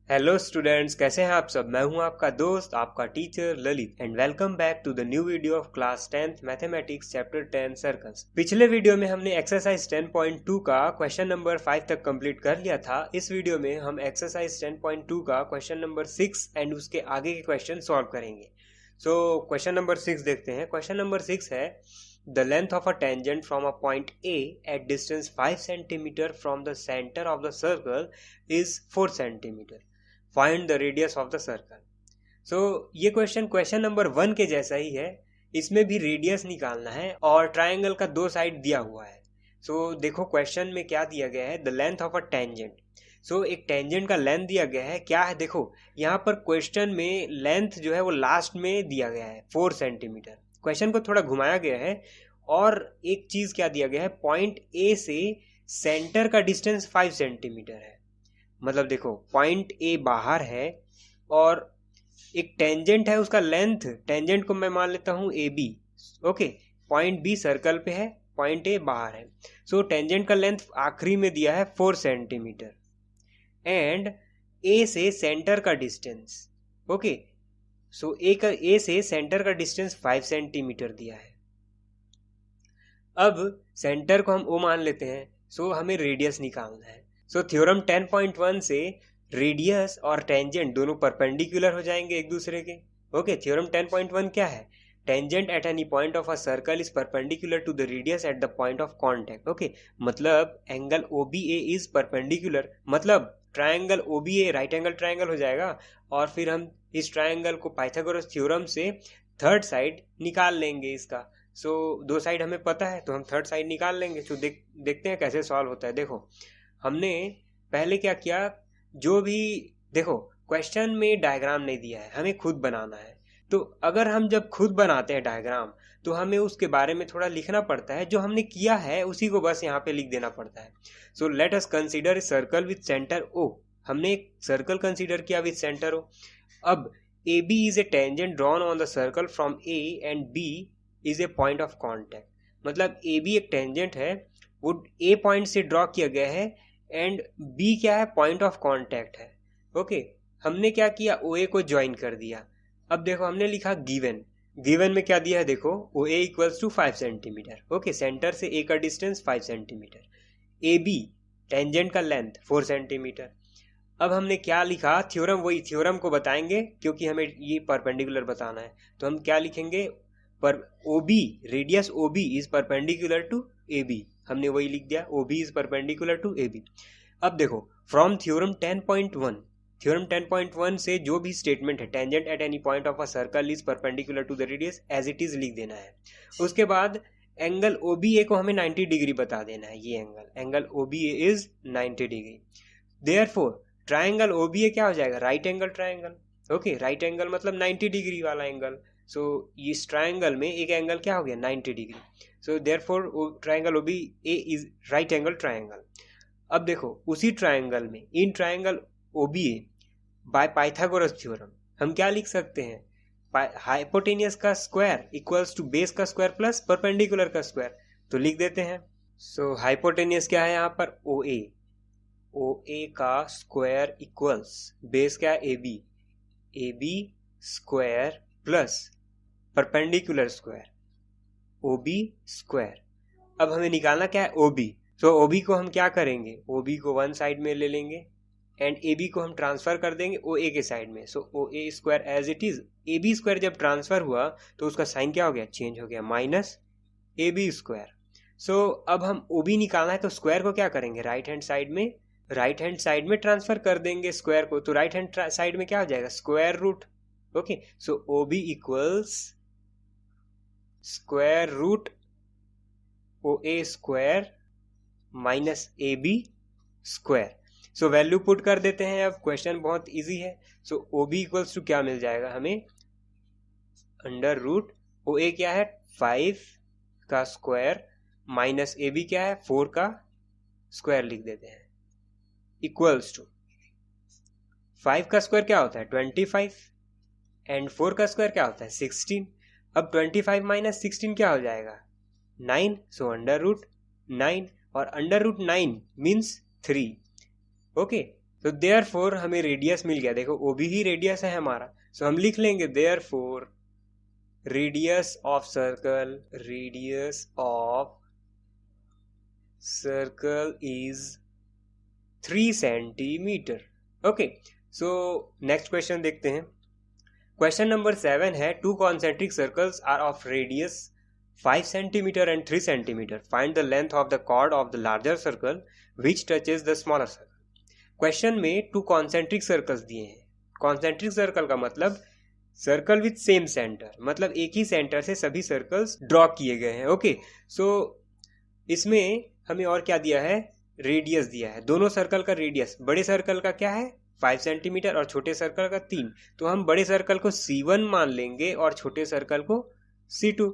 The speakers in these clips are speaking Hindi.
हेलो स्टूडेंट्स, कैसे हैं आप सब। मैं हूं आपका दोस्त, आपका teacher Lalit, and welcome back to the new video of class 10th mathematics chapter 10 circles. पिछले वीडियो में हमने एक्सरसाइज 10.2 का क्वेश्चन नंबर 5 तक कंप्लीट कर लिया था। इस वीडियो में हम एक्सरसाइज 10.2 का क्वेश्चन नंबर 6 एंड उसके आगे के क्वेश्चन सॉल्व करेंगे। सो क्वेश्चन नंबर 6 देखते हैं। क्वेश्चन नंबर 6 है the length of a tangent from a point A at distance 5 cm from the center of the circle is 4 cm. Find the radius of the circle. So ये क्वेश्चन नंबर 1 के जैसा ही है। इसमें भी रेडियस निकालना है और ट्राइंगल का दो साइड दिया हुआ है। सो देखो क्वेश्चन में क्या दिया गया है, the length of a tangent. So एक टेंजेंट का लेंथ दिया गया है। क्या है, देखो यहाँ पर क्वेश्चन में लेंथ जो है वो लास्ट में दिया गया है 4 सेंटीमीटर। क्वेश्चन को थोड़ा घुमाया गया है और एक चीज क्या दिया गया है, पॉइंट ए से सेंटर का डिस्टेंस 5 सेंटीमीटर है। मतलब देखो पॉइंट ए बाहर है और एक टेंजेंट है, उसका लेंथ, टेंजेंट को मैं मान लेता हूं A B. Okay, point B circle पे है, पॉइंट ए बाहर है। सो टेंजेंट का लेंथ आखिरी में दिया है 4 सेंटीमीटर एंड ए से सेंटर का डिस्टेंस, ओके, सो ए से सेंटर का डिस्टेंस 5 सेंटीमीटर दिया है। अब सेंटर को हम ओ मान लेते हैं। सो हमें रेडियस निकालना है। सो थ्योरम 10.1 से रेडियस और टेंजेंट दोनों परपेंडिकुलर हो जाएंगे एक दूसरे के। ओके, थ्योरम 10.1 क्या है, tangent at any point of a circle is perpendicular to the radius at the point of contact. Okay, मतलब एंगल OBA इज परपेंडिकुलर, मतलब triangle OBA right angle triangle हो जाएगा और फिर हम इस ट्रायंगल को पाइथागोरस थ्योरम से थर्ड साइड निकाल लेंगे इसका। सो दो साइड हमें पता है तो हम थर्ड साइड निकाल लेंगे। तो देखते हैं कैसे सॉल्व होता है। देखो हमने पहले क्या किया, जो भी देखो क्वेश्चन में डायग्राम नहीं दिया है, हमें खुद बनाना है। तो अगर हम जब खुद बनाते हैं डायग्राम तो हमें उसके बारे में थोड़ा लिखना पड़ता है, जो हमने किया है उसी को बस यहाँ पे लिख देना पड़ता है। So let us consider a circle with centre O। हमने एक सर्कल कंसीडर किया विथ सेंटर O। अब AB is a tangent drawn on the circle from A and B is a point of contact. मतलब AB एक टेंजेंट है, वो A पॉइंट से ड्रॉ किया गया है एंड B क्या है, पॉइंट ऑफ कांटेक्ट है। ओके, हमने क्या किया, OA को ज्वाइन कर दिया। अब देखो हमने लिखा गिवन में क्या दिया है, देखो OA equals to 5 centimetre. Okay, centre से A का डिस्टेंस 5 सेंटीमीटर, AB टेंजेंट का लेंथ 4 सेंटीमीटर। अब हमने क्या लिखा, थ्योरम, वही थ्योरम को बताएंगे क्योंकि हमें ये परपेंडिकुलर बताना है। तो हम क्या लिखेंगे, पर OB, radius OB is perpendicular to AB। हमने वही लिख दिया, OB is perpendicular to AB। अब देखो फ्रॉम थ्योरम 10.1, थ्योरम 10.1 से जो भी स्टेटमेंट है, tangent at any point of a circle is perpendicular to the radius, as it is लिख देना है। उसके बाद एंगल OBA को हमें 90 डिग्री बता देना है। ये angle OBA is 90 degree. Therefore triangle OBA क्या हो जाएगा, right angle triangle. Okay, right angle मतलब 90 डिग्री वाला एंगल। सो इस ट्राइंगल में एक एंगल क्या हो गया, 90 degree. So therefore triangle OBA is right angle triangle. अब देखो उसी ट्राइंगल में, in triangle OBA by Pythagoras theorem हम क्या लिख सकते हैं, हाइपोटेनियस का स्क्वायर इक्वल्स टू बेस का स्क्वायर प्लस परपेंडिकुलर का स्क्वायर। तो लिख देते हैं। सो हाइपोटेनियस क्या है यहाँ पर, OA का स्क्वायर इक्वल्स बेस क्या है, AB square plus perpendicular square OB square. अब हमें निकालना क्या है, OB। तो OB को हम क्या करेंगे, OB को वन साइड में ले लेंगे एंड AB को हम ट्रांसफर कर देंगे OA के साइड में। So OA square as it is. AB square जब ट्रांसफर हुआ तो उसका साइन क्या हो गया, चेंज हो गया, माइनस AB स्क्वायर। सो अब हम OB निकालना है तो स्क्वायर को क्या करेंगे, राइट हैंड साइड में ट्रांसफर कर देंगे स्क्वायर को। तो राइट हैंड साइड में क्या हो जाएगा, square root. Okay, so OB equals square root OA square minus AB square. So value put कर देते हैं। अब क्वेश्चन बहुत इजी है। सो OB इक्वल्स टू क्या मिल जाएगा हमें, अंडर रूट OA क्या है, 5 का स्क्वायर माइनस AB क्या है, 4 का स्क्वायर लिख देते हैं, इक्वल्स टू 5 का स्क्वायर क्या होता है 25 एंड 4 का स्क्वायर क्या होता है 16। अब 25 माइनस 16 क्या हो जाएगा 9। सो अंडर रूट 9 और अंडर रूट 9 मीन्स 3। ओके, तो देयरफॉर हमें रेडियस मिल गया, देखो ओ बी ही रेडियस है हमारा, सो हम लिख लेंगे therefore radius of circle is 3 centimetre. Okay, so next question देखते हैं। क्वेश्चन नंबर 7 है, two concentric circles are of radius 5 centimetre and 3 centimetre, find the length of the chord of the larger circle which touches the smaller circle. Question में टू कॉन्सेंट्रिक सर्कल्स दिए हैं। कॉन्सेंट्रिक सर्कल का मतलब सर्कल विथ सेम सेंटर, मतलब एक ही सेंटर से सभी सर्कल्स ड्रॉ किए गए हैं। ओके, सो इसमें हमें और क्या दिया है, रेडियस दिया है। दोनों सर्कल का रेडियस, बड़े सर्कल का क्या है 5 सेंटीमीटर और छोटे सर्कल का 3, तो हम बड़े सर्कल को C1 मान लेंगे और छोटे सर्कल को C2।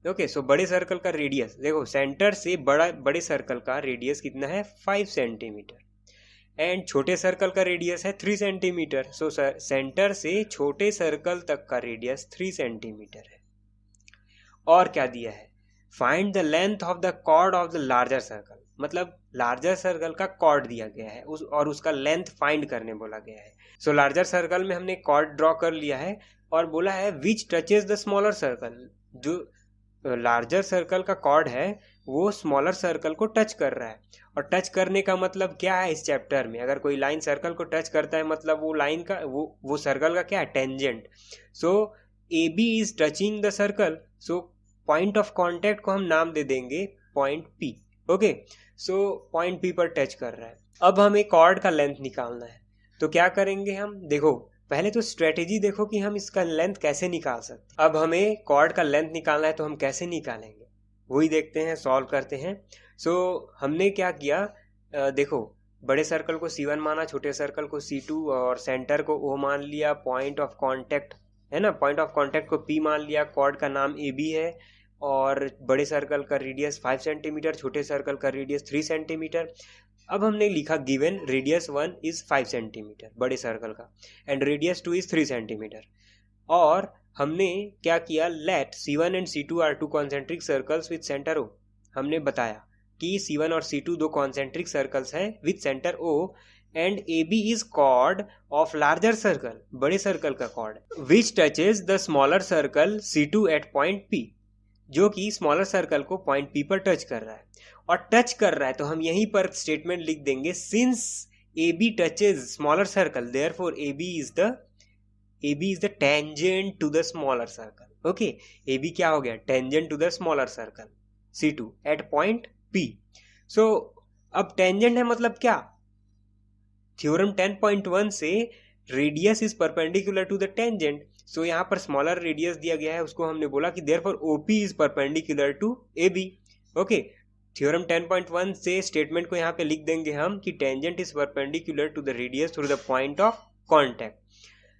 ओके, सो बड़े सर्कल का रेडियस, देखो सेंटर से बड़े सर्कल का रेडियस कितना है 5 सेंटीमीटर एंड छोटे सर्कल का रेडियस है 3 सेंटीमीटर। सो सेंटर से छोटे सर्कल तक का रेडियस 3 सेंटीमीटर है। और क्या दिया है, find the length of the chord of the larger circle, मतलब लार्जर सर्कल का कॉर्ड दिया गया है और उसका लेंथ फाइंड करने बोला गया है। सो लार्जर सर्कल में हमने कॉर्ड ड्रॉ कर लिया है और बोला है विच टचेज द स्मॉलर सर्कल, जो लार्जर सर्कल का कॉर्ड है वो स्मॉलर सर्कल को टच कर रहा है। और टच करने का मतलब क्या है, इस चैप्टर में अगर कोई लाइन सर्कल को टच करता है मतलब वो लाइन का वो सर्कल का क्या है, tangent. So A B is touching the circle, so point of contact को हम नाम दे देंगे point P. Okay, so point P पर टच कर रहा है। अब हमें कॉर्ड का लेंथ निकालना है, तो क्या करेंगे हम, देखो पहले तो स्ट्रेटेजी देखो कि हम इसका लेंथ कैसे निकाल सकते। अब हमें कॉर्ड का लेंथ निकालना है तो हम कैसे निकालेंगे, वही देखते हैं, सॉल्व करते हैं। सो हमने क्या किया, देखो बड़े सर्कल को C1 माना, छोटे सर्कल को C2 और सेंटर को O मान लिया, पॉइंट ऑफ कांटेक्ट है ना, पॉइंट ऑफ कांटेक्ट को P मान लिया, कॉर्ड का नाम AB है और बड़े सर्कल का रेडियस 5 सेंटीमीटर, छोटे सर्कल का रेडियस 3 सेंटीमीटर। अब हमने लिखा गिवन रेडियस 1 इज 5 सेंटीमीटर बड़े सर्कल का एंड रेडियस 2 इज 3 सेंटीमीटर। और हमने क्या किया, let C1 and C2 are two concentric circles with centre O। हमने बताया कि C1 और C2 दो कॉन्सेंट्रिक सर्कल्स हैं with centre O and AB is chord of larger circle, बड़े सर्कल का cord, which touches the smaller circle C2 at point P, जो कि स्मॉलर सर्कल को पॉइंट P पर टच कर रहा है। और टच कर रहा है तो हम यहीं पर स्टेटमेंट लिख देंगे, since AB touches smaller circle therefore AB is the tangent to the smaller circle. Okay, AB क्या हो गया, tangent to the smaller circle C2 at point P। So अब टेंजेंट है मतलब क्या, थ्योरम 10.1 से radius is perpendicular to the tangent. So यहाँ पर स्मॉलर रेडियस दिया गया है, उसको हमने बोला कि therefore OP is perpendicular to AB। Okay, theorem 10.1 से स्टेटमेंट को यहाँ पे लिख देंगे हम कि tangent is perpendicular to the radius through the point of contact.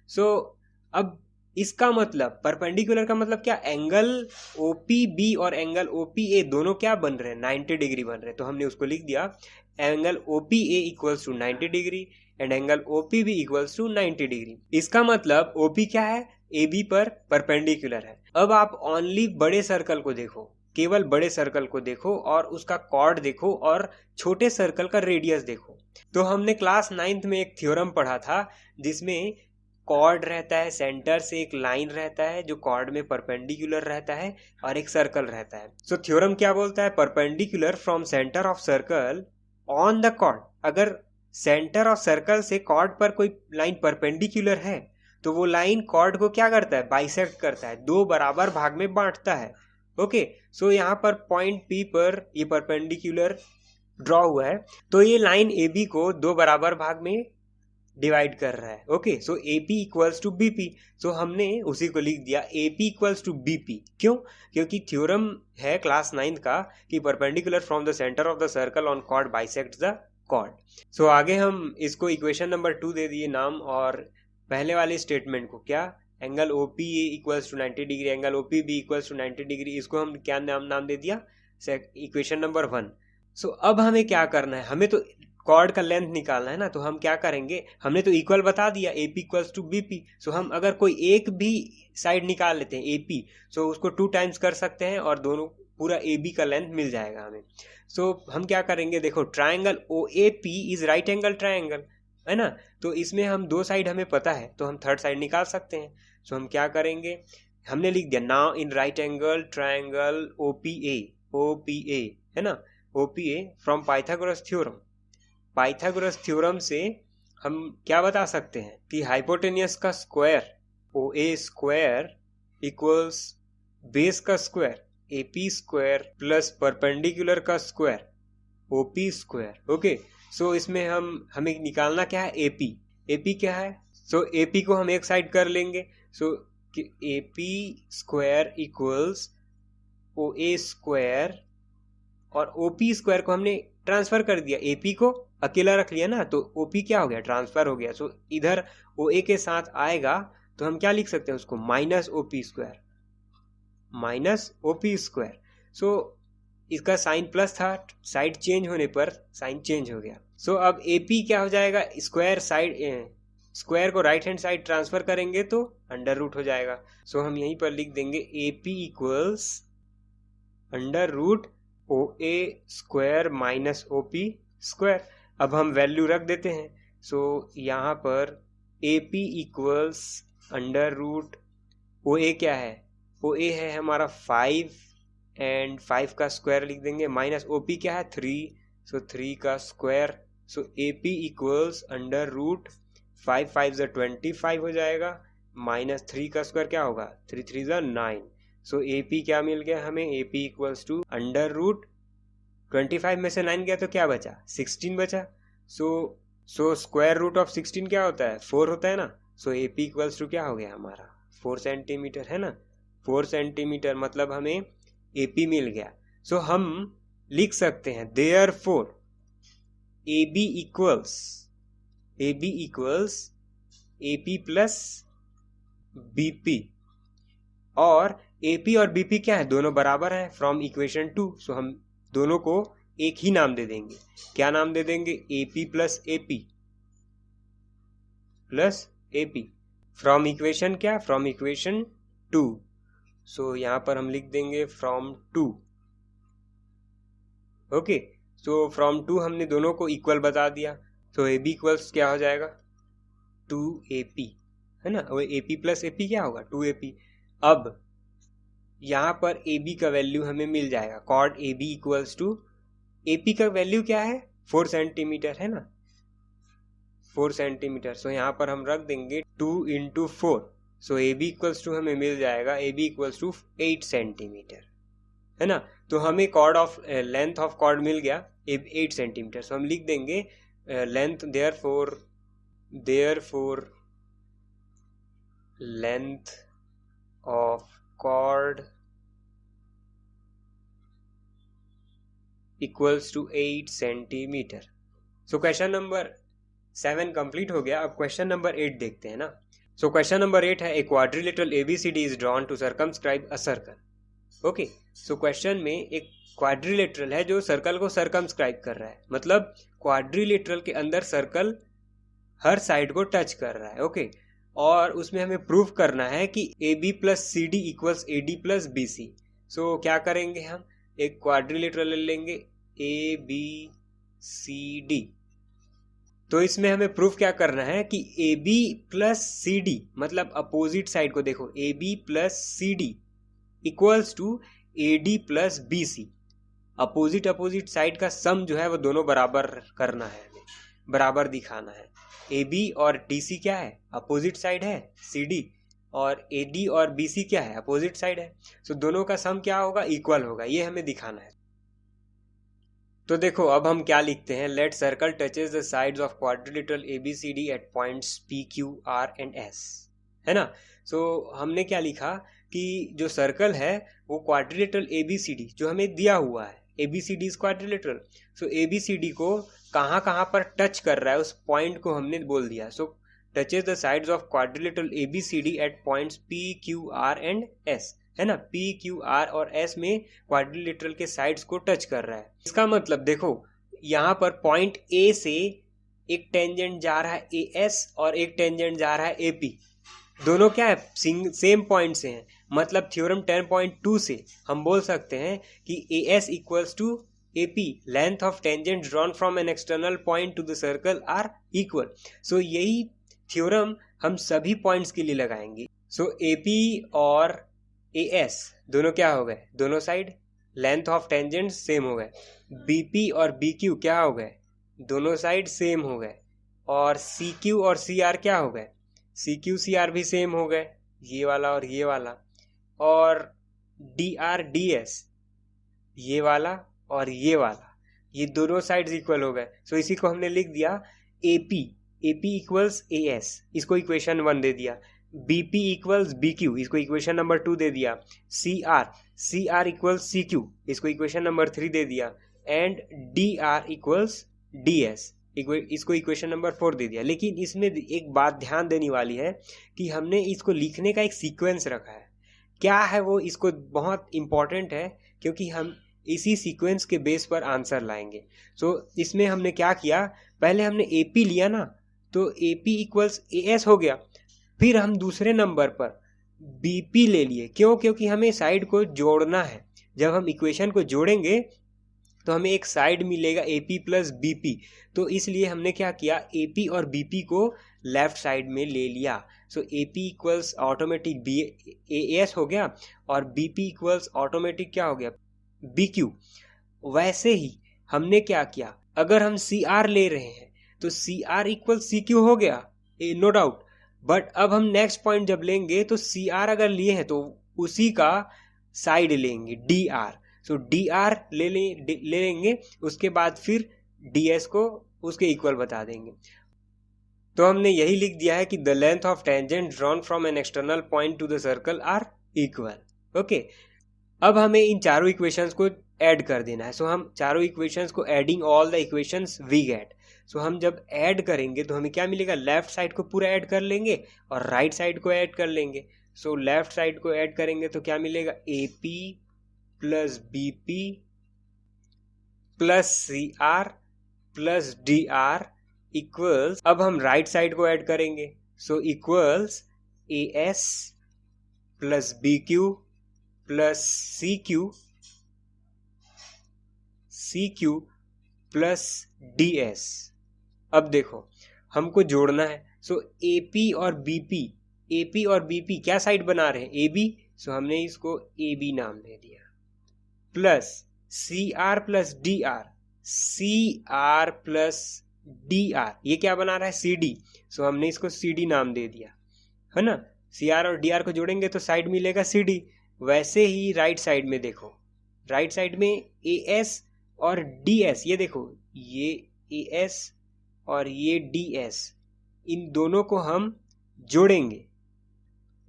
So अब इसका मतलब परपेंडिकुलर का मतलब क्या, एंगल OPB और एंगल OPA दोनों क्या बन रहे हैं, 90 डिग्री बन रहे हैं। तो हमने उसको लिख दिया angle OPA equals to 90 degree and angle OPB equals to 90 degree. इसका मतलब OP क्या है, AB पर परपेंडिकुलर है। अब आप ओनली बड़े सर्कल को देखो, केवल बड़े सर्कल को देखो और उसका कॉर्ड देखो और छोटे सर्कल का रेडियस देखो। तो हमने क्लास 9th में एक थ्योरम पढ़ा था जिसमें कॉर्ड रहता है, सेंटर से एक लाइन रहता है जो कॉर्ड में परपेंडिकुलर रहता है और एक सर्कल रहता है। सो थ्योरम क्या बोलता है, perpendicular from centre of circle on the chord. अगर सेंटर ऑफ सर्कल से कॉर्ड पर कोई लाइन परपेंडिकुलर है तो वो लाइन कॉर्ड को क्या करता है, बाइसेक्ट करता है, दो बराबर भाग में बांटता है। ओके, सो यहाँ पर पॉइंट P पर ये परपेंडिकुलर ड्रॉ हुआ है तो ये लाइन AB को दो बराबर भाग में डिवाइड कर रहा है। Okay, so AP equals to BP। So हमने उसी को लिख दिया AP इक्वल्स टू BP। क्यों, क्योंकि थ्योरम है क्लास 9th का कि perpendicular from the centre of the circle on chord bisects the chord. So आगे हम इसको इक्वेशन नंबर 2 दे दिए नाम, और पहले वाले स्टेटमेंट को क्या, angle OPA equals to 90 degree, angle OPB equals to 90 degree, इसको हम क्या नाम दे दिया, इक्वेशन नंबर 1। सो अब हमें क्या करना है, हमें तो कॉर्ड का लेंथ निकालना है ना, तो हम क्या करेंगे, हमने तो इक्वल बता दिया AP इक्वल्स टू BP। सो हम अगर कोई एक भी साइड निकाल लेते हैं AP, सो उसको 2 टाइम्स कर सकते हैं और दोनों पूरा AB का लेंथ मिल जाएगा हमें। सो हम क्या करेंगे, देखो triangle OAP is right angle triangle. है ना। तो इसमें हम दो साइड हमें पता है तो हम थर्ड साइड निकाल सकते हैं। सो हम क्या करेंगे, हमने लिख दिया now in right angle triangle OPA है ना, OPA from Pythagoras theorem. Pythagoras theorem से हम क्या बता सकते हैं कि हाइपोटेनियस का स्क्वायर ओए स्क्वायर इक्वल्स बेस का square AP square plus perpendicular का स्क्वायर ओपी स्क्वायर। ओके, सो इसमें हमें निकालना क्या है, एपी क्या है। सो एपी को हम एक साइड कर लेंगे। सो एपी स्क्वायर इक्वल्स ओ ए स्क्वायर और ओपी स्क्वायर को हमने ट्रांसफर कर दिया, एपी को अकेला रख लिया ना, तो ओपी क्या हो गया, ट्रांसफर हो गया। सो इधर ओ ए के साथ आएगा तो हम क्या लिख सकते हैं उसको, माइनस ओपी स्क्वायर। सो इसका साइन प्लस था, साइड चेंज होने पर साइन चेंज हो गया। सो अब एपी क्या हो जाएगा, स्क्वायर को राइट हैंड साइड ट्रांसफर करेंगे तो अंडर रूट हो जाएगा। सो हम यहीं पर लिख देंगे एपी इक्वल्स अंडर रूट ओ ए स्क्वायर माइनस ओपी स्क्वायर। अब हम वैल्यू रख देते हैं। सो यहाँ पर एपी इक्वल्स अंडर रूट ओ ए क्या है, ओ ए है हमारा 5 एंड 5 का स्क्वायर लिख देंगे, माइनस ओपी क्या है 3, सो 3 का स्क्वायर। सो एपी इक्वल्स अंडर रूट 5 5 25 हो जाएगा, माइनस 3 का स्क्वायर क्या होगा 3 3 9। सो एपी क्या मिल गया हमें, AP equals to under root 25 में से 9 गया तो क्या बचा 16 बचा। सो स्क्वायर रूट ऑफ 16 क्या होता है 4 होता है ना। सो एपी इक्वल्स टू क्या हो गया हमारा 4 सेंटीमीटर है ना, 4 सेंटीमीटर मतलब हमें एपी मिल गया। सो हम लिख सकते हैं therefore AB equals AP plus BP, और AP और BP क्या है, दोनों बराबर है फ्रॉम इक्वेशन 2। सो हम दोनों को एक ही नाम दे देंगे, क्या नाम दे देंगे, AP plus AP from equation क्या, फ्रॉम इक्वेशन 2। सो यहाँ पर हम लिख देंगे फ्रॉम 2। ओके, सो फ्रॉम 2 हमने दोनों को इक्वल बता दिया। तो AB इक्वल्स क्या हो जाएगा 2AP है ना, वो AP प्लस AP क्या होगा 2AP। अब यहाँ पर AB का वैल्यू हमें मिल जाएगा, chord AB equals to AP का वैल्यू क्या है 4 सेंटीमीटर है ना, 4 सेंटीमीटर। सो यहाँ पर हम रख देंगे 2 into 4। So AB equals to हमें मिल जाएगा AB इक्वल्स टू 8 सेंटीमीटर है ना। तो हमें chord of length of chord मिल गया 8 सेंटीमीटर। सो हम लिख देंगे length therefore length of chord equals to 8 centimetre. So question number 7 complete हो गया। अब क्वेश्चन नंबर 8 देखते हैं ना। सो क्वेश्चन नंबर 8 है, a quadrilateral ABCD is drawn to circumscribe a circle. Okay, so question में एक क्वाड्रिलेटरल है जो सर्कल को सर्कमस्क्राइब कर रहा है, मतलब क्वाड्रिलेटरल के अंदर सर्कल हर साइड को टच कर रहा है। ओके, और उसमें हमें प्रूफ करना है कि AB plus CD equals AD plus BC। सो क्या करेंगे, हम एक क्वाड्रिलेटरल ले लेंगे ABCD। तो इसमें हमें प्रूफ क्या करना है कि AB प्लस CD मतलब अपोजिट साइड को देखो, AB plus CD equals to AD plus BC। Opposite side का सम जो है वो दोनों बराबर करना है, हमें बराबर दिखाना है। AB और DC क्या है, अपोजिट साइड है CD, और AD और BC क्या है, अपोजिट साइड है। सो दोनों का सम क्या होगा, इक्वल होगा, ये हमें दिखाना है। तो देखो अब हम क्या लिखते हैं, let circle touches the sides of quadrilateral ABCD at points P Q R and S है ना। सो हमने क्या लिखा कि जो सर्कल है वो क्वाड्रिलेटरल ABCD जो हमें दिया हुआ है, ABCD is quadrilateral. So ABCD को कहाँ कहाँ पर टच कर रहा है उस पॉइंट को हमने बोल दिया। सो touches the sides of quadrilateral ABCD at points P Q R and S है ना। P Q R और S में क्वाड्रिलेटरल के साइड्स को टच कर रहा है। इसका मतलब देखो यहाँ पर पॉइंट A से एक टेंजेंट जा रहा है AS और एक टेंजेंट जा रहा है AP, दोनों क्या है सेम पॉइंट से हैं। मतलब थ्योरम 10.2 से हम बोल सकते हैं कि AS equals to AP, length of tangents drawn from an external point to the circle are equal. So यही थ्योरम हम सभी पॉइंट्स के लिए लगाएंगे. So AP और AS दोनों क्या हो गए, दोनों side length of tangent same हो गए. BP और BQ क्या हो गए, दोनों साइड सेम हो गए. और CQ और CR क्या हो गए, CQ CR भी सेम हो गए, ये वाला और ये वाला. और DR DS ये वाला और ये वाला, ये दोनों साइड्स इक्वल हो गए. सो इसी को हमने लिख दिया AP इक्वल्स AS, इसको इक्वेशन 1 दे दिया. BP इक्वल्स BQ, इसको इक्वेशन नंबर 2 दे दिया. CR इक्वल्स CQ, इसको इक्वेशन नंबर 3 दे दिया. एंड DR इक्वल्स DS, इसको इक्वेशन नंबर 4 दे दिया. लेकिन इसमें एक बात ध्यान देने वाली है कि हमने इसको लिखने का एक सीक्वेंस रखा है. क्या है वो, इसको बहुत इंपॉर्टेंट है क्योंकि हम इसी सीक्वेंस के बेस पर आंसर लाएंगे. सो इसमें हमने क्या किया, पहले हमने AP लिया ना, तो AP इक्वल्स AS हो गया. फिर हम दूसरे नंबर पर BP ले लिए. क्यों, क्योंकि हमें साइड को जोड़ना है. जब हम इक्वेशन को जोड़ेंगे तो हमें एक साइड मिलेगा AP प्लस BP. तो इसलिए हमने क्या किया, AP और BP को लेफ्ट साइड में ले लिया. सो AP इक्वल्स ऑटोमेटिक AS हो गया और BP इक्वल्स ऑटोमेटिक क्या हो गया, BQ. वैसे ही हमने क्या किया, अगर हम CR ले रहे हैं तो CR इक्वल CQ हो गया, नो डाउट. बट अब हम नेक्स्ट पॉइंट जब लेंगे तो CR अगर लिए हैं तो उसी का साइड लेंगे DR. सो DR ले लेंगे, उसके बाद फिर DS को उसके इक्वल बता देंगे. तो हमने यही लिख दिया है कि the length of tangent drawn from an external point to the circle are equal. Okay, अब हमें इन चारों इक्वेशंस को ऐड कर देना है. सो हम चारों इक्वेशंस को adding all the equations we get. So हम जब ऐड करेंगे तो हमें क्या मिलेगा, लेफ्ट साइड को पूरा ऐड कर लेंगे और राइट साइड को ऐड कर लेंगे. सो लेफ्ट साइड को ऐड करेंगे तो क्या मिलेगा, AP plus BP plus CR plus DR equals, अब हम राइट साइड को ऐड करेंगे. सो equals AS plus BQ plus CQ plus DS. अब देखो हमको जोड़ना है. सो AP और BP क्या साइड बना रहे हैं, AB. सो हमने इसको AB नाम दे दिया. Plus CR plus DR plus DR ये क्या बना रहा है, CD. सो हमने इसको CD नाम दे दिया, है ना. CR और DR को जोड़ेंगे तो साइड मिलेगा CD. वैसे ही राइट साइड में देखो, राइट साइड में AS और DS, ये देखो ये AS और ये DS, इन दोनों को हम जोड़ेंगे.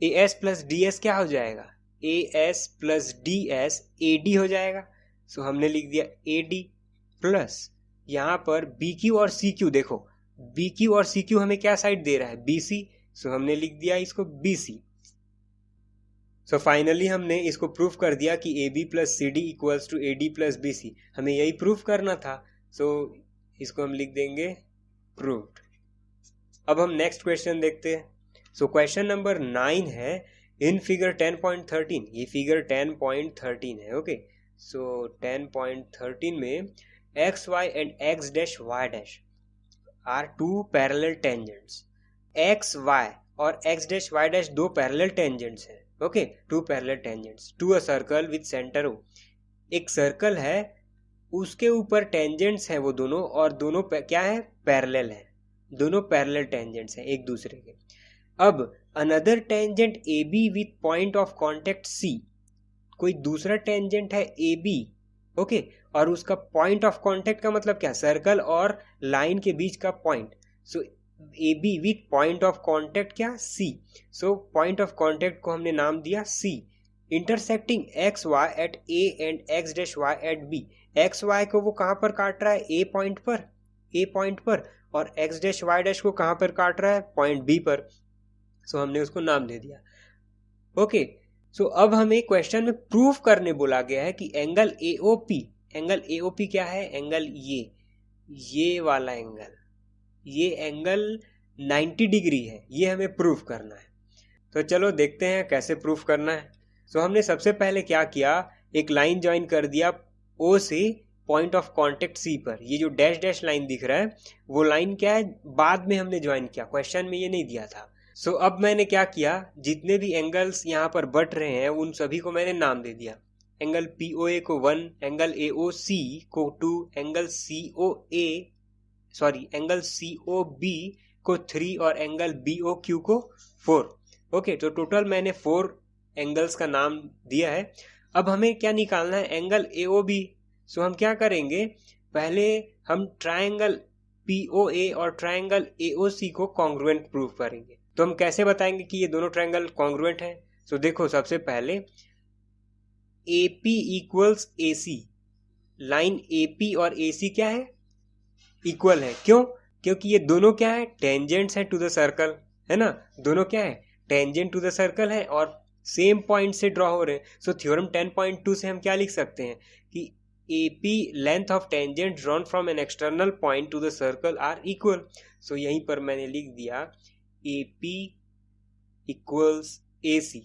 AS प्लस DS क्या हो जाएगा, AS प्लस DS AD हो जाएगा. सो हमने लिख दिया AD प्लस यहाँ पर BQ और CQ, देखो BQ और CQ हमें क्या साइड दे रहा है, BC. सो हमने लिख दिया इसको BC. सो फाइनली हमने इसको प्रूफ कर दिया कि AB plus CD equals to AD plus BC. हमें यही प्रूफ करना था. सो इसको हम लिख देंगे प्रूव्ड. अब हम नेक्स्ट क्वेश्चन देखते हैं. सो क्वेश्चन नंबर 9 है इन फिगर 10.13. ये फिगर 10.13 है. ओके, सो 10.13 में XY and X dash Y dash are two parallel tangents. XY और X dash Y dash दो parallel tangents हैं. Okay, two parallel tangents to a circle with center O. एक सर्कल है, उसके ऊपर टेंजेंट्स हैं वो दोनों, और दोनों क्या है, पैरेलल है. दोनों पैरेलल टेंजेंट्स हैं एक दूसरे के. अब another tangent AB with point of contact C. कोई दूसरा टेंजेंट है AB, ओके, और उसका पॉइंट ऑफ कॉन्टेक्ट का मतलब क्या, सर्कल और लाइन के बीच का point. So AB with point of contact क्या, C. So point of contact को हमने नाम दिया C. Intersecting XY at A and X dash Y at B. XY को वो कहाँ पर काट रहा है, A पॉइंट पर, और X डैश Y डैश को कहाँ पर काट रहा है, पॉइंट B पर. सो हमने उसको नाम दे दिया. ओके, सो अब हमें क्वेश्चन में प्रूफ करने बोला गया है कि एंगल AOP क्या है, एंगल ये वाला एंगल, ये एंगल 90 डिग्री है. ये हमें प्रूफ करना है. तो चलो देखते हैं कैसे प्रूफ करना है. सो हमने सबसे पहले क्या किया, एक लाइन ज्वाइन कर दिया O से पॉइंट ऑफ कांटेक्ट सी पर। ये जो डैश डैश लाइन दिख रहा है वो लाइन क्या है, बाद में हमने ज्वाइन किया, क्वेश्चन में ये नहीं दिया था। सो अब मैंने क्या किया, जितने भी एंगल्स यहाँ पर बट रहे हैं उन सभी को मैंने नाम दे दिया। एंगल POA को 1, एंगल AOC को 2, एंगल COB को 3 और एंगल BOQ को 4। ओके, तो टोटल मैंने 4 एंगल्स का नाम दिया है। अब हमें क्या निकालना है, एंगल AOB। सो हम क्या करेंगे, पहले हम ट्रायंगल POA और ट्रायंगल AOC को कॉन्ग्रुएंट प्रूव करेंगे। तो हम कैसे बताएंगे कि ये दोनों ट्रायंगल कॉन्ग्रुएंट हैं? सो देखो, सबसे पहले AP equals AC, line AP और AC क्या है, इक्वल है। क्यों? क्योंकि ये दोनों क्या है, टेंजेंट्स है टू द सर्कल, है ना। दोनों क्या है, टेंजेंट टू द सर्कल है और सेम पॉइंट से ड्रॉ हो रहे हैं। सो थ्योरम 10.2 से हम क्या लिख सकते हैं कि AP length of tangent drawn from an external point to the circle are equal. So यहीं पर मैंने लिख दिया AP इक्वल्स AC।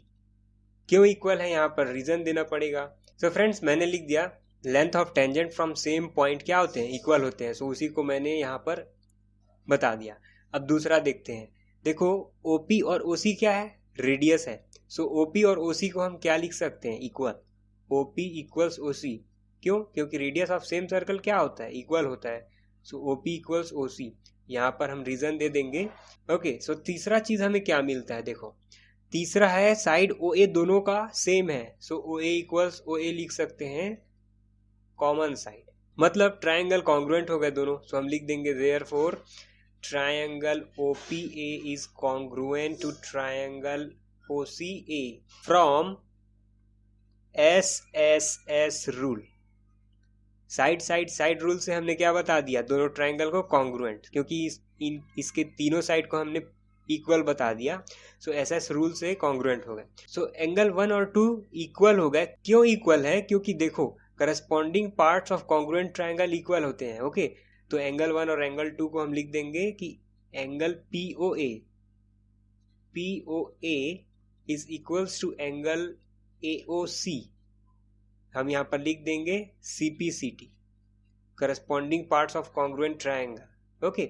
क्यों इक्वल है, यहाँ पर रीजन देना पड़ेगा। सो फ्रेंड्स, मैंने लिख दिया length of tangent from same point क्या होते हैं, इक्वल होते हैं। सो उसी को मैंने यहाँ पर बता दिया। अब दूसरा देखते हैं। देखो, OP और OC क्या है, रेडियस है। सो OP और OC को हम क्या लिख सकते हैं, इक्वल। OP equals OC। क्यों? क्योंकि रेडियस ऑफ सेम सर्कल क्या होता है, इक्वल होता है। सो OP इक्वल्स OC, यहाँ पर हम रीजन दे देंगे। ओके, सो तीसरा चीज हमें क्या मिलता है, देखो तीसरा है साइड OA दोनों का सेम है। सो OA इक्वल्स OA लिख सकते हैं कॉमन साइड, मतलब ट्रायंगल कॉन्ग्रुएंट हो गए दोनों। सो हम लिख देंगे therefore triangle OPA is congruent to triangle OCA from SSS rule. Side rule से हमने क्या बता दिया, दोनों ट्रायंगल को कॉन्ग्रुएंट, क्योंकि इसके तीनों साइड को हमने इक्वल बता दिया। सो SS रूल से कॉन्ग्रुएंट हो गए। सो एंगल 1 और 2 इक्वल हो गए। क्यों इक्वल है? क्योंकि देखो, corresponding parts of congruent triangle equal होते हैं। ओके, तो एंगल 1 और एंगल 2 को हम लिख देंगे कि angle POA is equals to angle AOC। हम यहाँ पर लिख देंगे CPCT, corresponding parts of congruent triangle. Okay,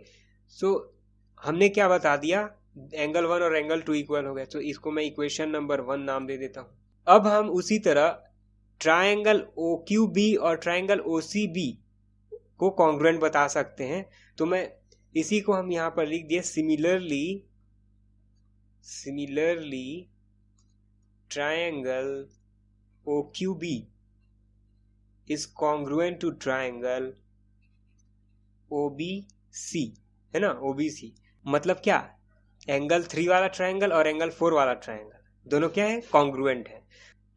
so हमने क्या बता दिया, एंगल 1 और एंगल 2 इक्वल हो गए। तो इसको मैं इक्वेशन नंबर 1 नाम दे देता हूँ। अब हम उसी तरह ट्रायंगल OQB और ट्रायंगल OCB को कॉन्ग्रुएंट बता सकते हैं। तो मैं इसी को हम यहाँ पर लिख दिए, similarly triangle OQB is congruent to triangle OBC, है ना, OBC। मतलब क्या, एंगल 3 वाला ट्रायंगल और एंगल 4 वाला ट्रायंगल दोनों क्या है, कॉन्ग्रुएंट है।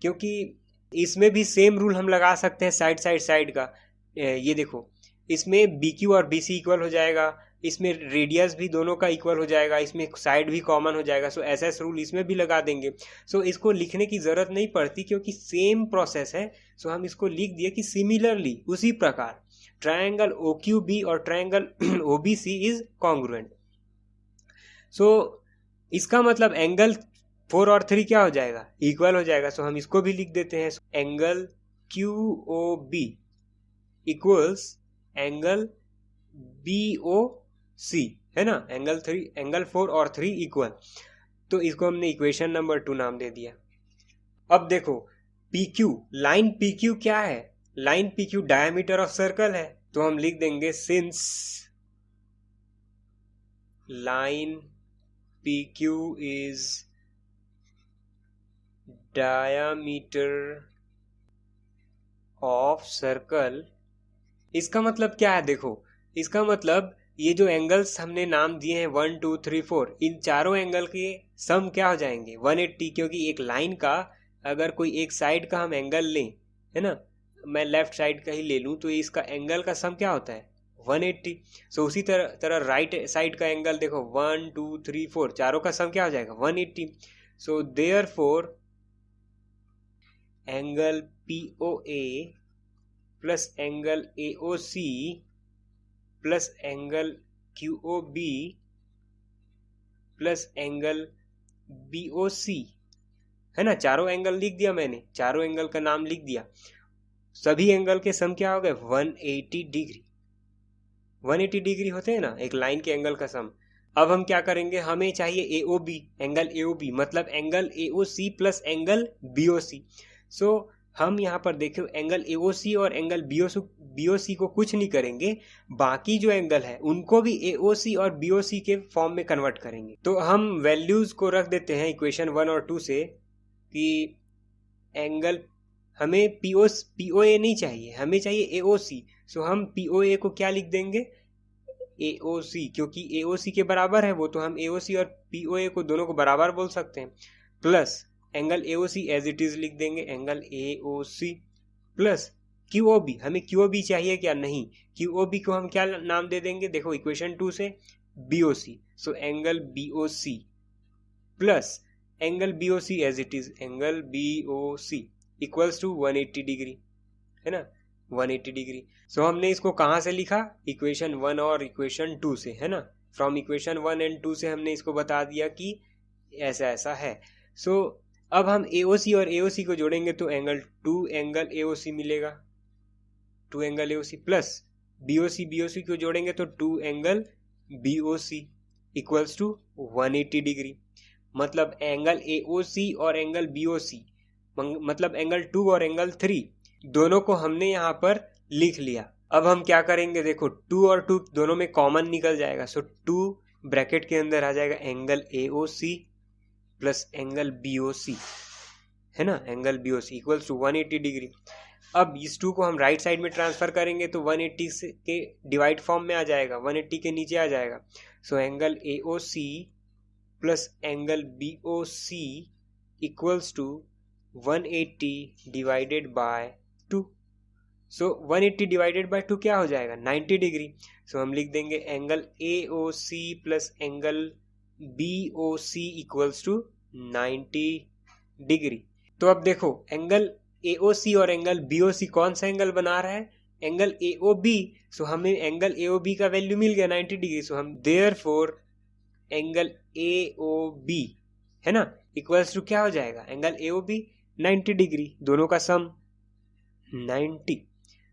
क्योंकि इसमें भी सेम रूल हम लगा सकते हैं साइड का। ये देखो, इसमें BQ और BC इक्वल हो जाएगा, इसमें रेडियस भी दोनों का इक्वल हो जाएगा, इसमें साइड भी कॉमन हो जाएगा। सो SS रूल इसमें भी लगा देंगे। सो इसको लिखने की जरूरत नहीं पड़ती क्योंकि सेम प्रोसेस है। सो हम इसको लिख दिए कि सिमिलरली, उसी प्रकार ट्रायंगल OQB और ट्रायंगल OBC इज कॉन्ग्रुएंट। सो इसका मतलब एंगल 4 और 3 क्या हो जाएगा, इक्वल हो जाएगा। सो हम इसको भी लिख देते हैं, angle QOB equals angle BOC, है ना। एंगल 4 और 3 इक्वल। तो इसको हमने इक्वेशन नंबर 2 नाम दे दिया। अब देखो, PQ, लाइन PQ क्या है, line PQ diameter of circle है। तो हम लिख देंगे since line PQ is diameter of circle. इसका मतलब क्या है, देखो इसका मतलब ये जो एंगल्स हमने नाम दिए हैं 1 2 3 4, इन चारों एंगल के सम क्या हो जाएंगे 180। क्योंकि एक लाइन का अगर कोई एक साइड का हम एंगल लें, है ना, मैं लेफ्ट साइड का ही ले लूं, तो इसका एंगल का सम क्या होता है 180। सो उसी तरह राइट साइड का एंगल देखो 1 2 3 4, चारों का सम क्या हो जाएगा 180। So therefore angle POA plus angle AOC plus angle QOB plus angle BOC, है ना, चारों एंगल लिख दिया मैंने, चारों एंगल का नाम लिख दिया। सभी एंगल के सम क्या हो गए 180 डिग्री। 180 डिग्री होते हैं ना एक लाइन के एंगल का सम। अब हम क्या करेंगे, हमें चाहिए AOB, एंगल AOB मतलब angle AOC plus angle BOC। सो हम यहाँ पर देखो एंगल AOC और एंगल BOC को कुछ नहीं करेंगे, बाकी जो एंगल है उनको भी AOC और BOC के फॉर्म में कन्वर्ट करेंगे। तो हम वैल्यूज को रख देते हैं इक्वेशन 1 और 2 से कि एंगल हमें POA नहीं चाहिए, हमें चाहिए AOC। सो हम POA को क्या लिख देंगे AOC, क्योंकि AOC के बराबर है वो, तो हम AOC और POA को दोनों को बराबर बोल सकते हैं। Plus angle AOC as it is लिख देंगे, एंगल AOC प्लस QOB। हमें QOB चाहिए क्या, नहीं, QOB को हम क्या नाम दे देंगे, देखो इक्वेशन 2 से BOC। So angle BOC plus angle BOC as it is, angle BOC equals to 180 degree, है ना, 180 डिग्री। सो हमने इसको कहाँ से लिखा, इक्वेशन 1 और इक्वेशन 2 से, है ना। फ्रॉम इक्वेशन 1 एंड 2 से हमने इसको बता दिया कि ऐसा ऐसा है। सो अब हम AOC और AOC को जोड़ेंगे तो एंगल 2 एंगल AOC मिलेगा, 2 एंगल AOC प्लस BOC को जोड़ेंगे तो 2 angle BOC equals to 180 degree. मतलब एंगल AOC और एंगल BOC मतलब एंगल 2 और एंगल 3 दोनों को हमने यहाँ पर लिख लिया। अब हम क्या करेंगे, देखो 2 और 2 दोनों में कॉमन निकल जाएगा। सो 2 ब्रैकेट के अंदर आ जाएगा angle AOC plus angle BOC, है ना, angle BOC equals to 180 degree. अब इस 2 को हम राइट साइड में ट्रांसफर करेंगे तो 180 के डिवाइड फॉर्म में आ जाएगा, 180 के नीचे आ जाएगा। So angle AOC plus angle BOC equals to 180 divided by 2। So 180 divided by 2 क्या हो जाएगा 90 डिग्री। सो हम लिख देंगे angle AOC plus angle BOC equals to 90 degree. तो अब देखो एंगल AOC और एंगल BOC कौन सा एंगल बना रहा है, एंगल AOB। सो हमें एंगल AOB का वैल्यू मिल गया 90 डिग्री। सो हम देयरफॉर एंगल AOB, है ना, इक्वल्स टू क्या हो जाएगा, एंगल AOB 90 डिग्री, दोनों का सम 90।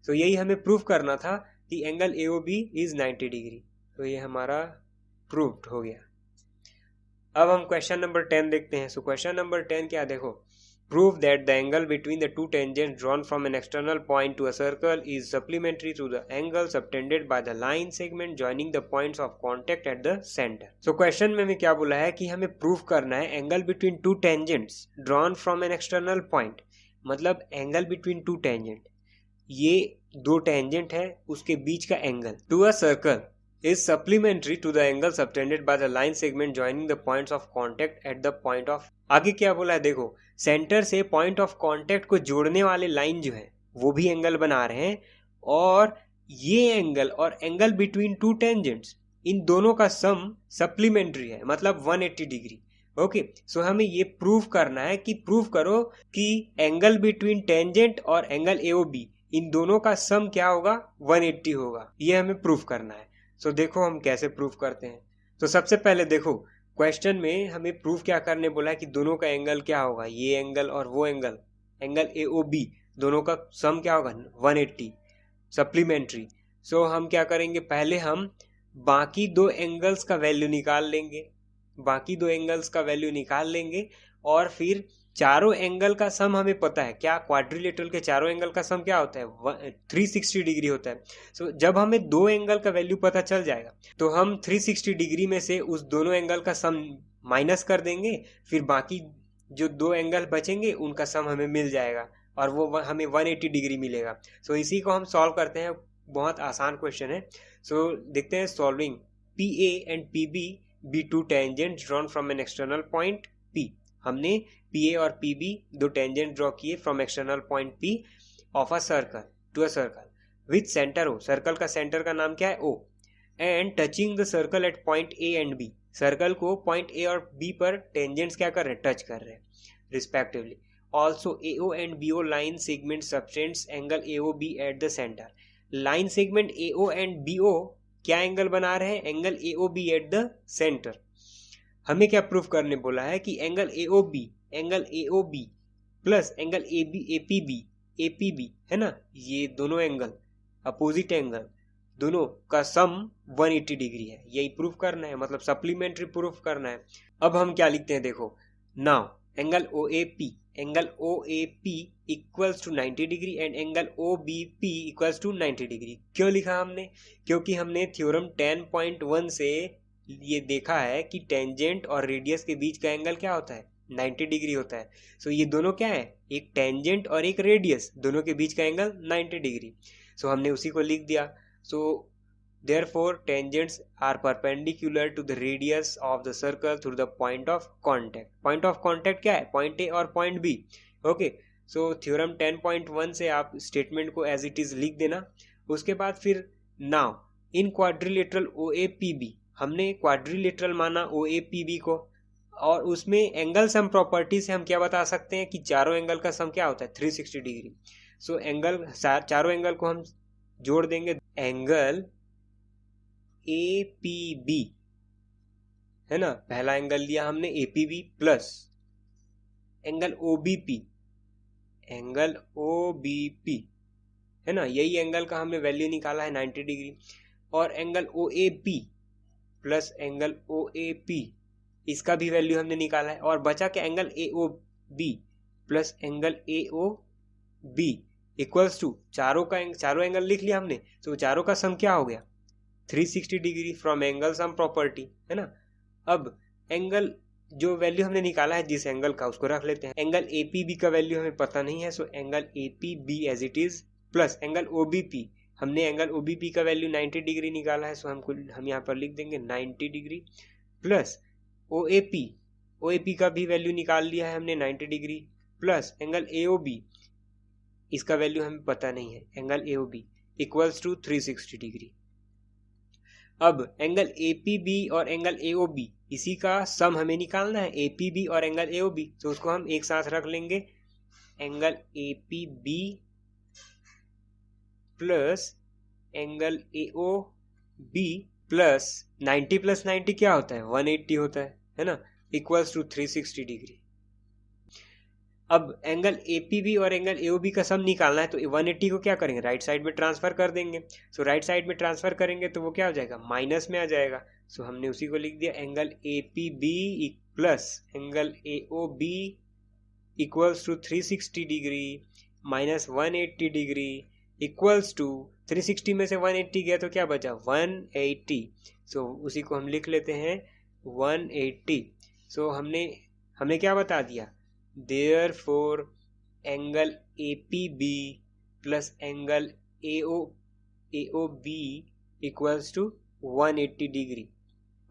सो यही हमें प्रूव करना था कि एंगल AOB इज 90 डिग्री। तो ये हमारा प्रूव्ड हो गया। अब हम क्वेश्चन नंबर 10 देखते हैं। सो क्वेश्चन नंबर 10 क्या, देखो, prove that the angle between the two tangents drawn from an external point to a circle is supplementary to the angle subtended by the line segment joining the points of contact at the centre. So question में हमें क्या बोला है कि हमें प्रूव करना है angle between two tangents drawn from an external point, मतलब एंगल बिटवीन टू टेंजेंट, ये दो टेंजेंट है उसके बीच का angle to a circle is supplementary to the angle subtended by the line segment joining the points of contact at the point of। आगे क्या बोला है, देखो सेंटर से पॉइंट ऑफ कांटेक्ट को जोड़ने वाले लाइन जो है वो भी एंगल बना रहे हैं, और ये एंगल और एंगल बिटवीन टू टेंजेंट्स इन दोनों का सम सप्लीमेंट्री है, मतलब 180 डिग्री। ओके, सो हमें ये प्रूव करना है कि प्रूव करो कि एंगल बिटवीन टेंजेंट और एंगल AOB इन दोनों का सम क्या होगा 180 होगा, ये हमें प्रूव करना है। तो देखो हम कैसे प्रूव करते हैं। तो सबसे पहले देखो क्वेश्चन में हमें प्रूव क्या करने बोला है कि दोनों का एंगल क्या होगा, ये एंगल और वो एंगल, एंगल AOB दोनों का सम क्या होगा 180 सप्लीमेंट्री। सो हम क्या करेंगे, पहले हम बाकी दो एंगल्स का वैल्यू निकाल लेंगे, और फिर चारों एंगल का सम हमें पता है क्या, क्वाड्रिलेटरल के चारों एंगल का सम क्या होता है 360 डिग्री होता है। सो जब हमें दो एंगल का वैल्यू पता चल जाएगा तो हम 360 डिग्री में से उस दोनों एंगल का सम माइनस कर देंगे, फिर बाकी जो दो एंगल बचेंगे उनका सम हमें मिल जाएगा और वो हमें 180 डिग्री मिलेगा। सो इसी को हम सॉल्व करते हैं, बहुत आसान क्वेश्चन है। सो देखते हैं solving. PA and PB be two tangent drawn from an external point P। हमने PA और PB दो टेंजेंट ड्रॉ किए from external point P of a circle to a circle with centre O। Circle का सेंटर का नाम क्या है O। And touching the circle at point A and B। Circle को पॉइंट A और B पर टेंजेंट्स क्या कर रहे हैं, टच कर रहे हैं respectively. Also AO and BO line segment subtends angle AOB eight the centre. Line segment AO and BO क्या एंगल बना रहे हैं, angle AOB eight the centre. हमें क्या प्रूफ करने बोला है कि angle AOB plus angle APB APB है ना, ये दोनों एंगल अपोजिट एंगल दोनों का सम 180 डिग्री है, यही प्रूफ करना है, मतलब सप्लीमेंट्री प्रूफ करना है। अब हम क्या लिखते हैं देखो, now angle OAP equals to 90 degree and angle OBP equals to 90 degree. क्यों लिखा हमने? क्योंकि हमने थ्योरम 10.1 से ये देखा है कि टेंजेंट और रेडियस के बीच का एंगल क्या होता है, 90 डिग्री होता है। सो ये दोनों क्या है, एक टेंजेंट और एक रेडियस, दोनों के बीच का एंगल 90 डिग्री। सो हमने उसी को लिख दिया। सो therefore tangents are perpendicular to the radius of the circle through the point of contact। point of contact क्या है, point A और point B। Okay, so theorem 10.1 से आप स्टेटमेंट को एज इट इज लिख देना। उसके बाद फिर नाउ इन क्वाड्रिलेटरल OAPB, हमने क्वाड्रिलेटरल माना OAPB को, और उसमें एंगल सम प्रॉपर्टी से हम क्या बता सकते हैं कि चारों एंगल का सम क्या होता है, 360 डिग्री। सो एंगल, चारों एंगल को हम जोड़ देंगे, एंगल APB है ना, पहला एंगल लिया हमने APB प्लस एंगल OBP है ना, यही एंगल का हमने वैल्यू निकाला है 90 डिग्री, और angle OAP plus angle OAP इसका भी वैल्यू हमने निकाला है, और बचा क्या, angle AOB plus angle AOB equals to चारों एंगल लिख लिया हमने, तो चारों का सम क्या हो गया, 360 degree from angle sum property है ना। अब एंगल जो वैल्यू हमने निकाला है जिस एंगल का, उसको रख लेते हैं। एंगल APB का वैल्यू हमें पता नहीं है, so angle APB as it is plus angle OBP, हमने एंगल OBP का वैल्यू 90 डिग्री निकाला है, सो हम यहाँ पर लिख देंगे 90 डिग्री प्लस OAP का भी वैल्यू निकाल लिया है हमने 90 डिग्री, प्लस एंगल AOB इसका वैल्यू हमें पता नहीं है, angle AOB equals to 360 degree. अब एंगल APB और एंगल AOB इसी का सम हमें निकालना है, APB और एंगल AOB, तो उसको हम एक साथ रख लेंगे, angle APB plus angle AOB plus 90 क्या होता है, 180 होता है ना, इक्वल्स टू 360 डिग्री। अब एंगल APB और एंगल AOB का सम निकालना है, तो 180 को क्या करेंगे, राइट साइड में ट्रांसफर कर देंगे। सो राइट साइड में ट्रांसफर करेंगे तो वो क्या हो जाएगा, माइनस में आ जाएगा। सो हमने उसी को लिख दिया, angle APB plus angle AOB equals to 360 degree minus 180 degree equals to 360 में से 180 गया तो क्या बचा, 180। सो उसी को हम लिख लेते हैं 180। सो हमने क्या बता दिया, therefore angle APB plus angle AOB equals to 180 degree,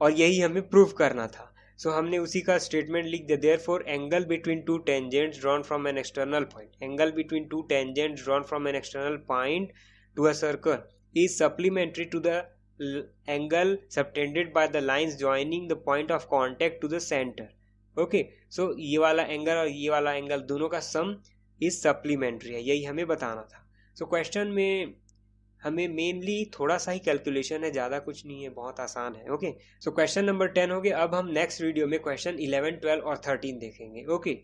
और यही हमें प्रूव करना था। सो हमने उसी का स्टेटमेंट लिख दिया, therefore angle between two tangents drawn from an external point, angle between two tangents drawn from an external point to a circle is supplementary to the angle subtended by the lines joining the point of contact to the centre. Okay, so ये वाला एंगल और ये वाला एंगल दोनों का सम इज सप्लीमेंट्री है, यही हमें बताना था। सो क्वेश्चन में हमें मेनली थोड़ा सा ही कैलकुलेशन है, ज़्यादा कुछ नहीं है, बहुत आसान है। ओके, सो क्वेश्चन नंबर 10 हो गया। अब हम नेक्स्ट वीडियो में क्वेश्चन 11, 12 और 13 देखेंगे। ओके।